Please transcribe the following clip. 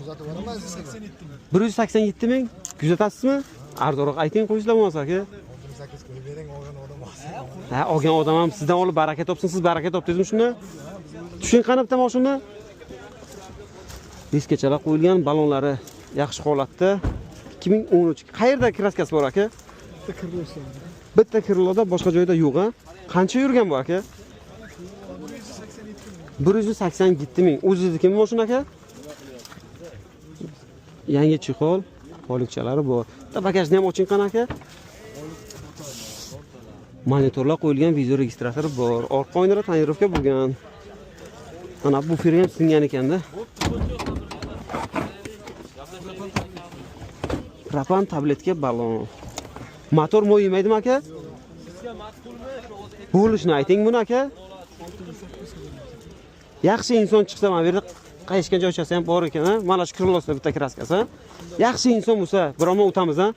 Kuzatib olaman sizga. 187 ming. Kuzatasizmi? Arzonroq ayting qo'yinglar bo'lmasa aka. 68 qo'yib bering, olgan odam bo'lsa. Ha, olgan odam ham sizdan olib baraka topsin, siz baraka topdingizmi shunda? Tushing qani bitta mashina. Diskachalar qo'yilgan, balonlari yaxshi holatda. 2013. Qayerda kraskasi bor aka? Bitta kirloda, boshqa joyda yo'q, ha? Qancha yurgan bu aka? 187 ming. O'zingiznikimi mashina aka? Yangi chexol, polikchalari bor. Bitta bagajni ham oching qani aka? Monitorlar qo'yilgan, video registratori bor. Orqa oynada tonirovka bo'lgan. Mana bu fir ham singan ekanda. Propan tabletga balon. Motor mo'y yemaydimi aka? Bo'lishni ayting buni aka. Yaxshi inson chiqsa, mana bu yerda qayishgan joychasi ham bor ekan, ha? Mana shu kirlosda bitta kraskasi, ha? Yaxshi inson bo'lsa, biromo o'tamiz, ha?